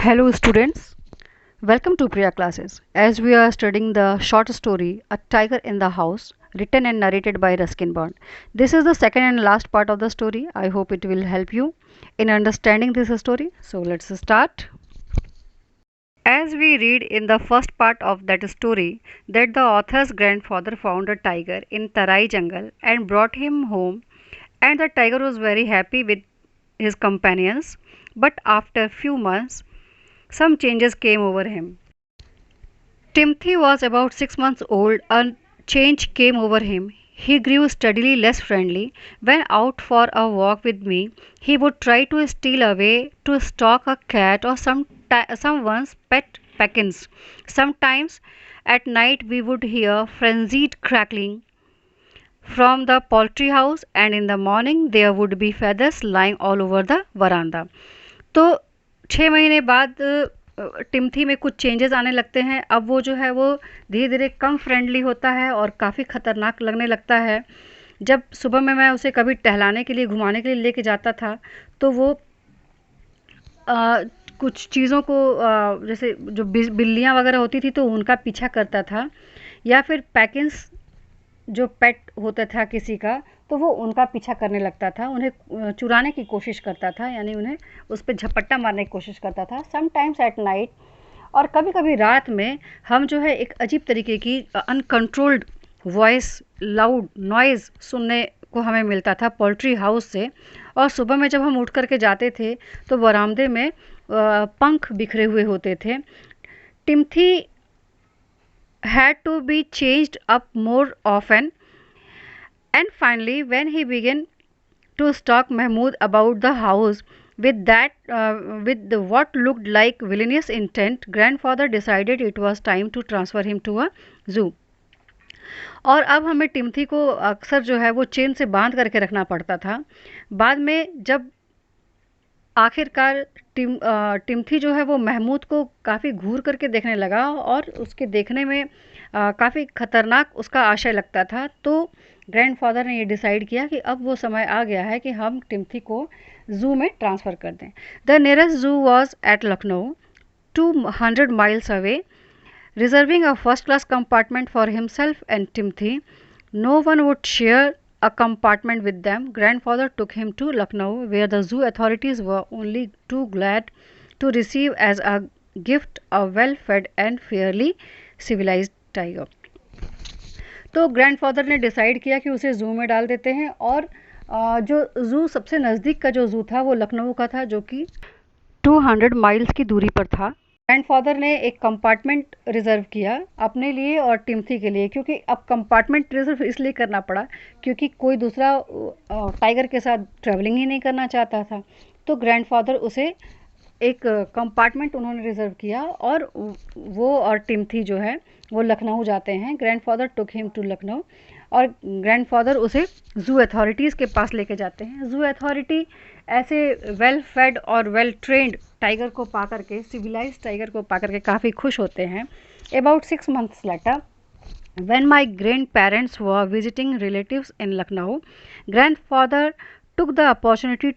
Hello students, welcome to Priya classes. As we are studying the short story A Tiger in the House, written and narrated by Ruskin Bond. This is the second and last part of the story. I hope it will help you in understanding this story. So let's start. As we read in the first part of that story that the author's grandfather found a tiger in Tarai jungle and brought him home, and the tiger was very happy with his companions, but after few months some changes came over him. Timothy was about 6 months old. A change came over him. He grew steadily less friendly. When out for a walk with me, he would try to steal away to stalk a cat or someone's pet peckins. Sometimes at night we would hear frenzied crackling from the poultry house, and in the morning there would be feathers lying all over the veranda. तो 6 महीने बाद टिम्थी में कुछ changes आने लगते हैं। अब वो जो है वो धीरे धीरे कम फ्रेंडली होता है और काफ़ी ख़तरनाक लगने लगता है। जब सुबह में मैं उसे कभी टहलाने के लिए घुमाने के लिए लेके जाता था तो वो कुछ चीज़ों को जैसे जो बिल्लियाँ वगैरह होती थी तो उनका पीछा करता था, या फिर पैकिन्स जो पेट होता था किसी का तो वो उनका पीछा करने लगता था, उन्हें चुराने की कोशिश करता था, यानी उन्हें उस पर झपट्टा मारने की कोशिश करता था। समटाइम्स एट नाइट, और कभी कभी रात में हम जो है एक अजीब तरीके की अनकंट्रोल्ड वॉइस, लाउड नॉइज़ सुनने को हमें मिलता था पोल्ट्री हाउस से। और सुबह में जब हम उठ करके जाते थे तो बरामदे में पंख बिखरे हुए होते थे। टिम्थी had to be changed up more often, and finally when he began to stalk Mahmood about the house with what looked like villainous intent, grandfather decided it was time to transfer him to a zoo. और अब हमें टिम्थी को अक्सर जो है वो chain से बांध करके रखना पड़ता था। बाद में जब आखिरकार टिम्थी जो है वो महमूद को काफ़ी घूर करके देखने लगा और उसके देखने में काफ़ी ख़तरनाक उसका आशय लगता था, तो ग्रैंडफादर ने ये डिसाइड किया कि अब वो समय आ गया है कि हम टिम्थी को ज़ू में ट्रांसफ़र कर दें। The nearest zoo was at Lucknow, 200 miles away. Reserving a first-class compartment for himself and Timothy, no one would share a compartment with them. Grandfather took him to Lucknow, where the zoo authorities were only too glad to receive as a gift a well-fed and fairly civilized tiger. तो grandfather ने decide किया कि उसे zoo में डाल देते हैं, और जो ज़ू सबसे नज़दीक का जो ज़ू था वो लखनऊ का था, जो कि 200 माइल्स की दूरी पर था। ग्रैंडफादर ने एक कंपार्टमेंट रिज़र्व किया अपने लिए और टिम्थी के लिए, क्योंकि अब कंपार्टमेंट रिज़र्व इसलिए करना पड़ा क्योंकि कोई दूसरा टाइगर के साथ ट्रैवलिंग ही नहीं करना चाहता था। तो ग्रैंडफादर उसे एक कंपार्टमेंट उन्होंने रिज़र्व किया और वो और टिम्थी जो है वो लखनऊ जाते हैं। Grandfather took him to Lucknow, और ग्रैंडफादर उसे ज़ू अथॉरिटीज़ के पास लेके जाते हैं। ज़ू अथॉरिटी ऐसे वेल फेड और वेल ट्रेंड टाइगर को पा करके, सिविलाइज्ड टाइगर को पा करके काफ़ी खुश होते हैं। About 6 months later, when my grandparents were visiting relatives in Lucknow, grandfather took the opportunity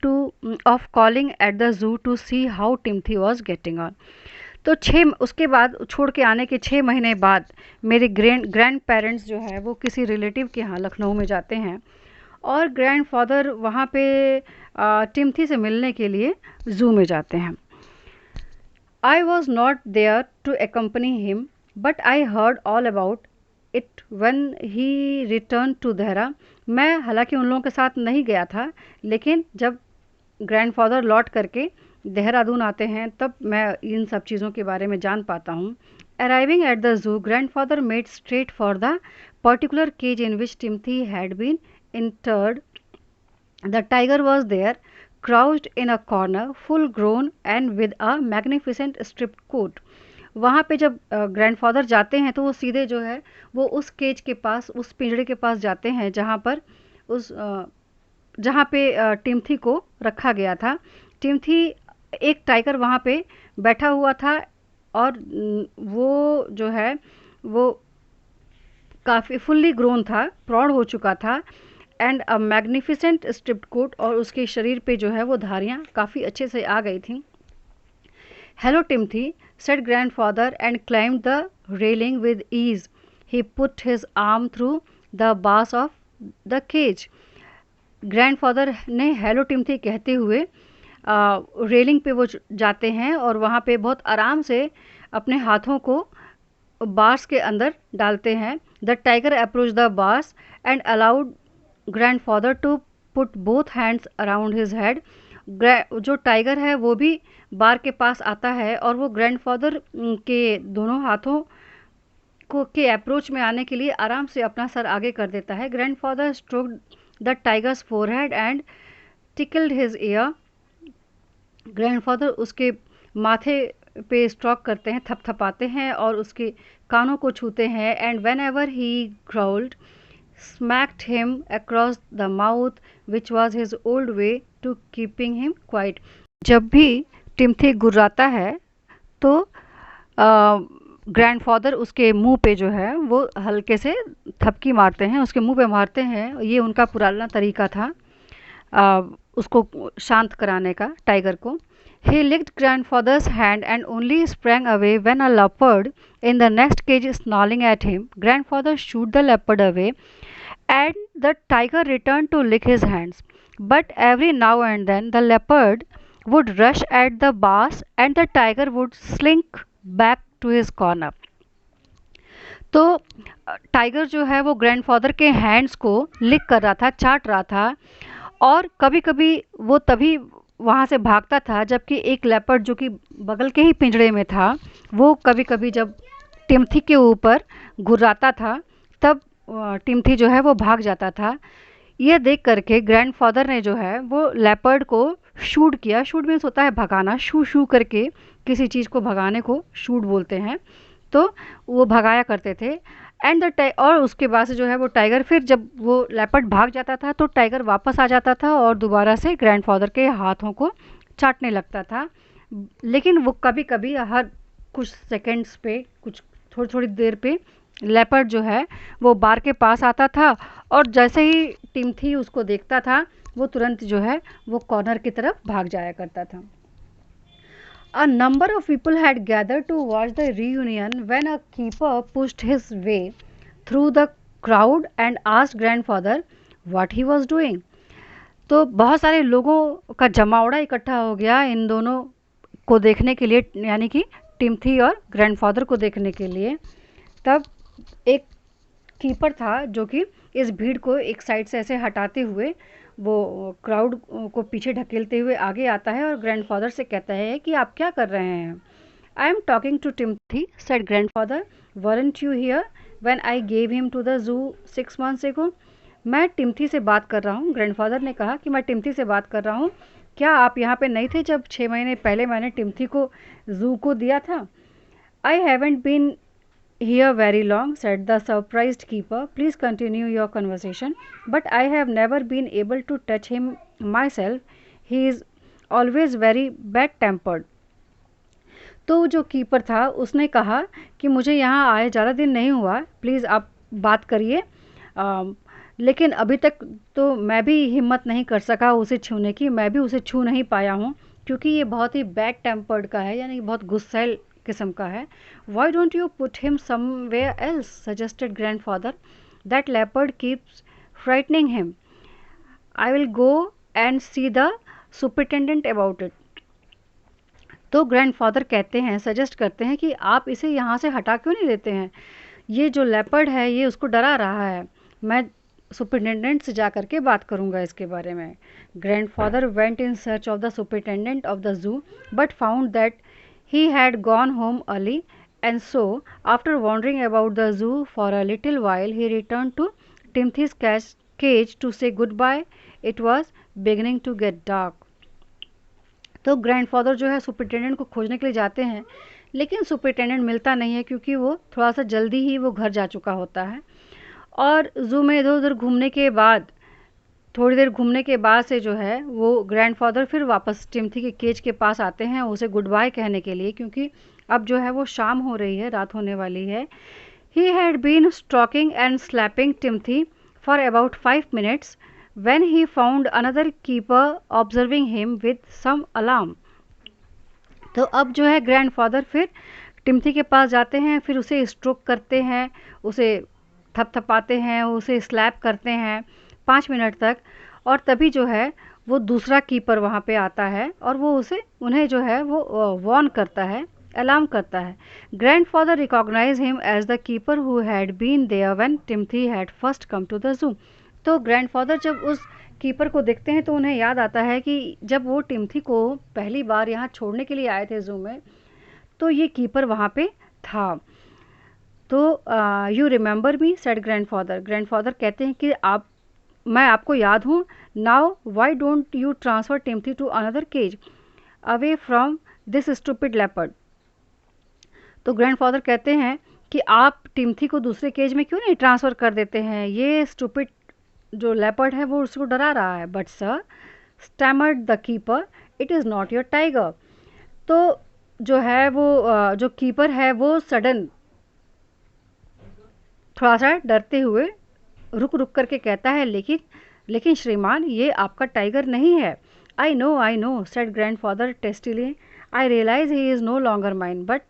of calling at the zoo to see how Timothy was getting on. तो उसके बाद छोड़ के आने के 6 महीने बाद मेरे ग्रैंड पेरेंट्स जो है वो किसी रिलेटिव के यहाँ लखनऊ में जाते हैं, और ग्रैंडफादर वहाँ पे टिम्थी से मिलने के लिए ज़ू में जाते हैं। I was not there to accompany him, but I heard all about it when he returned to Dehra. मैं हालांकि उन लोगों के साथ नहीं गया था, लेकिन जब ग्रैंडफादर लौट करके देहरादून आते हैं तब मैं इन सब चीज़ों के बारे में जान पाता हूँ। Arriving at the zoo, grandfather made straight for the particular cage in which Timothy had been interred. The tiger was there, crouched in a corner, full grown and with a magnificent striped coat. वहाँ पे जब grandfather जाते हैं तो वो सीधे जो है वो उस केज के पास, उस पिंजरे के पास जाते हैं जहाँ पे टिम्थी को रखा गया था। टिम्थी, एक टाइगर वहाँ पे बैठा हुआ था, और वो जो है वो काफ़ी फुल्ली ग्रोन था, प्रौढ़ हो चुका था, and a magnificent striped coat, और उसके शरीर पे जो है वो धारियाँ काफ़ी अच्छे से आ गई थी। Hello, Timothy, said grandfather and climbed the railing with ease. He put his arm through the bars of the cage. Grandfather ने हेलो टिम्थी कहते हुए रेलिंग पे वो जाते हैं और वहाँ पे बहुत आराम से अपने हाथों को बार्स के अंदर डालते हैं. The tiger approach the bars and allowed grandfather to put both hands around his head. जो टाइगर है वो भी बार के पास आता है और वो ग्रैंडफादर के दोनों हाथों को के अप्रोच में आने के लिए आराम से अपना सर आगे कर देता है. Grandfather stroked the tigers forehead and tickled his year. Grandfather उसके माथे पे स्ट्रोक करते हैं, थपथपाते हैं और उसके कानों को छूते हैं. And whenever he growled smacked him across the mouth, which was his old way to keeping him quiet. जब भी टिम्थी गुर्राता है तो ग्रैंडफादर उसके मुंह पे जो है वो हल्के से थपकी मारते हैं, उसके मुंह पे मारते हैं. ये उनका पुराना तरीका था उसको शांत कराने का, टाइगर को. He licked grandfather's hand and only sprang away when a leopard in the next cage snarling at him. Grandfather shooed the leopard away and the tiger returned to lick his hands. But every now and then the leopard would rush at the bars and the tiger would slink back to his corner. तो tiger जो है वो grandfather के hands को लिक कर रहा था, चाट रहा था और कभी कभी वो तभी वहाँ से भागता था जबकि एक लेपर्ड जो कि बगल के ही पिंजड़े में था वो कभी कभी जब टिम्थी के ऊपर गुर्राता था तब टिम्थी जो है वो भाग जाता था. यह देख करके ग्रैंडफादर ने जो है वो लेपर्ड को शूट किया. शूट मीन्स होता है भगाना, शू शू करके किसी चीज़ को भगाने को शूट बोलते हैं. तो वो भगाया करते थे. एंड और उसके बाद से जो है वो टाइगर, फिर जब वो लेपर्ड भाग जाता था तो टाइगर वापस आ जाता था और दोबारा से ग्रैंडफादर के हाथों को चाटने लगता था. लेकिन वो कभी कभी हर कुछ सेकंड्स पे, कुछ थोड़ी थोड़ी देर पे लेपर्ड जो है वो बार के पास आता था और जैसे ही टिम्थी उसको देखता था वो तुरंत जो है वो कॉर्नर की तरफ भाग जाया करता था. A number of people had gathered to watch the reunion when a keeper pushed his way through the crowd and asked grandfather what he was doing. तो बहुत सारे लोगों का जमावड़ा इकट्ठा हो गया इन दोनों को देखने के लिए, यानी कि टिम्थी और ग्रैंडफादर को देखने के लिए. तब एक कीपर था जो कि इस भीड़ को एक साइड से ऐसे हटाते हुए वो क्राउड को पीछे ढकेलते हुए आगे आता है और ग्रैंडफादर से कहता है कि आप क्या कर रहे हैं. I am talking to Timothy, said grandfather. Weren't you here when I gave him to the zoo 6 months ago. मैं टिम्थी से बात कर रहा हूँ. ग्रैंडफादर ने कहा कि मैं टिम्थी से बात कर रहा हूँ. क्या आप यहाँ पे नहीं थे जब 6 महीने पहले मैंने टिम्थी को जू को दिया था. I haven't been here very long, said the surprised keeper. Please continue your conversation. But I have never been able to touch him myself. He is always very bad tempered. तो जो कीपर था उसने कहा कि मुझे यहाँ आए ज़्यादा दिन नहीं हुआ, प्लीज़ आप बात करिए. लेकिन अभी तक तो मैं भी हिम्मत नहीं कर सका उसे छूने की, मैं भी उसे छू नहीं पाया हूँ क्योंकि ये बहुत ही बैड टेम्पर्ड का है, यानी बहुत गुस्सैल किस्म का है. Why don't you put him somewhere else, suggested grandfather. That leopard keeps frightening him. I will go and see the superintendent about it. तो ग्रैंडफादर कहते हैं, सजेस्ट करते हैं कि आप इसे यहाँ से हटा क्यों नहीं देते हैं, ये जो लेपर्ड है ये उसको डरा रहा है, मैं सुपरिटेंडेंट से जा करके बात करूँगा इसके बारे में. Grandfather went in search of the superintendent of the zoo but found that he had gone home early, and so after wandering about the zoo for a little while he returned to Timothy's cage to say goodbye. It was beginning to get dark. तो grandfather जो है superintendent को खोजने के लिए जाते हैं लेकिन सुपरिटेंडेंट मिलता नहीं है क्योंकि वो थोड़ा सा जल्दी ही वो घर जा चुका होता है. और जू में इधर उधर घूमने के बाद, थोड़ी देर घूमने के बाद से जो है वो ग्रैंडफादर फिर वापस टिम्थी के केज के पास आते हैं उसे गुड बाय कहने के लिए, क्योंकि अब जो है वो शाम हो रही है, रात होने वाली है. He had been stroking and slapping Timothy for about 5 minutes when he found another keeper observing him with some alarm. तो अब जो है ग्रैंडफादर फिर टिम्थी के पास जाते हैं, फिर उसे स्ट्रोक करते हैं, उसे थपथपाते हैं, उसे स्लैप करते हैं 5 मिनट तक। और तभी जो है वो दूसरा कीपर वहाँ पे आता है और वो उन्हें जो है वो वार्न करता है, अलार्म करता है। Grandfather recognise him as the keeper who had been there when Timothy had first come to the zoo. तो ग्रैंडफादर जब उस कीपर को देखते हैं तो उन्हें याद आता है कि जब वो टिम्थी को पहली बार यहाँ छोड़ने के लिए आए थे ज़ू में, तो ये कीपर वहाँ पे था। तो you remember me, said grandfather. Grandfather कहते हैं कि मैं आपको याद हूँ। Now why don't you transfer Timothy to another cage away from this stupid leopard. तो ग्रैंडफादर कहते हैं कि आप टिम्थी को दूसरे केज में क्यों नहीं ट्रांसफ़र कर देते हैं, ये स्टूपिड जो लेपर्ड है वो उसको डरा रहा है। But sir, stammered the keeper, it is not your tiger. तो जो है वो जो कीपर है वो सडन थोड़ा सा डरते हुए रुक रुक करके कहता है, लेकिन श्रीमान, ये आपका टाइगर नहीं है। I know, said grandfather testily. I realise he is no longer mine, but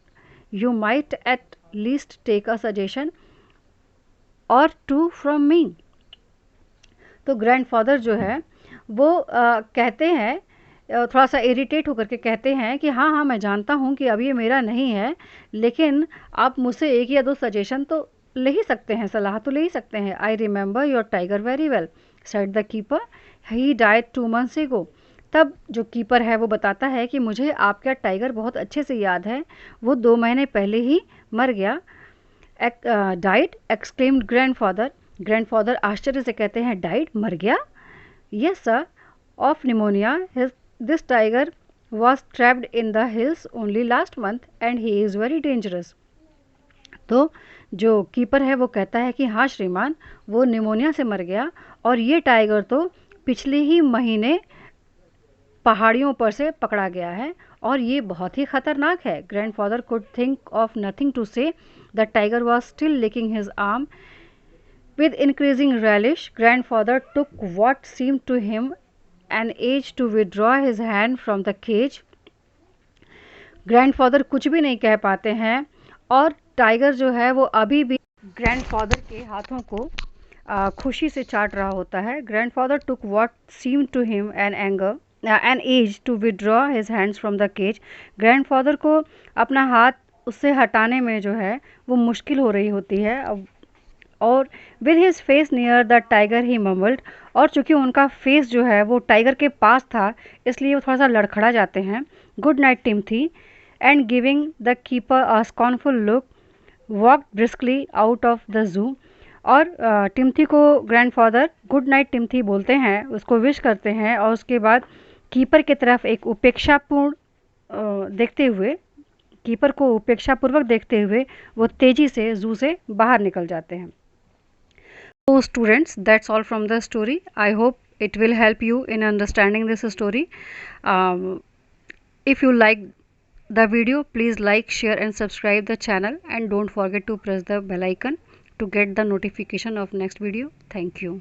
you might at least take a suggestion or two from me. तो ग्रैंडफादर जो है वो कहते हैं, थोड़ा सा इरिटेट होकर के कहते हैं कि हाँ, मैं जानता हूँ कि अब ये मेरा नहीं है, लेकिन आप मुझसे 1 या 2 सजेशन तो ले ही सकते हैं, सलाह तो ले ही सकते हैं। I remember your tiger very well, said the keeper, he died 2 months ago। तब जो कीपर है वो बताता है कि मुझे आपका टाइगर बहुत अच्छे से याद है, वो 2 महीने पहले ही मर गया। Died, exclaimed grandfather. ग्रैंडफादर आश्चर्य से कहते हैं, डाइड, मर गया? Yes sir, of pneumonia. This tiger was trapped in the hills only last month and he is very dangerous. तो जो कीपर है वो कहता है कि हाँ श्रीमान, वो निमोनिया से मर गया और ये टाइगर तो पिछले ही महीने पहाड़ियों पर से पकड़ा गया है और ये बहुत ही खतरनाक है। Grandfather could think of nothing to say. The tiger was still licking his arm with increasing relish. Grandfather took what seemed to him an age to withdraw his hand from the cage. Grandfather कुछ भी नहीं कह पाते हैं और tiger जो है वो अभी भी ग्रैंडफादर के हाथों को खुशी से चाट रहा होता है। Grandfather took what seemed to him an age to withdraw his hands from the cage. Grandfather को अपना हाथ उससे हटाने में जो है वो मुश्किल हो रही होती है और with his face near the tiger he mumbled. और चूंकि उनका फेस जो है वो टाइगर के पास था इसलिए वो थोड़ा सा लड़खड़ा जाते हैं। Good night Timothy, and giving the keeper a scornful look walk briskly out of the zoo. और टिम्थी को ग्रैंडफादर गुड नाइट टिम्थी बोलते हैं, उसको विश करते हैं और उसके बाद कीपर की तरफ एक उपेक्षापूर्ण देखते हुए, कीपर को उपेक्षापूर्वक देखते हुए वो तेज़ी से ज़ू से बाहर निकल जाते हैं। So students, that's all from the story. I hope it will help you in understanding this story. If you like the video, please like, share and subscribe the channel, and don't forget to press the bell icon to get the notification of next video. Thank you.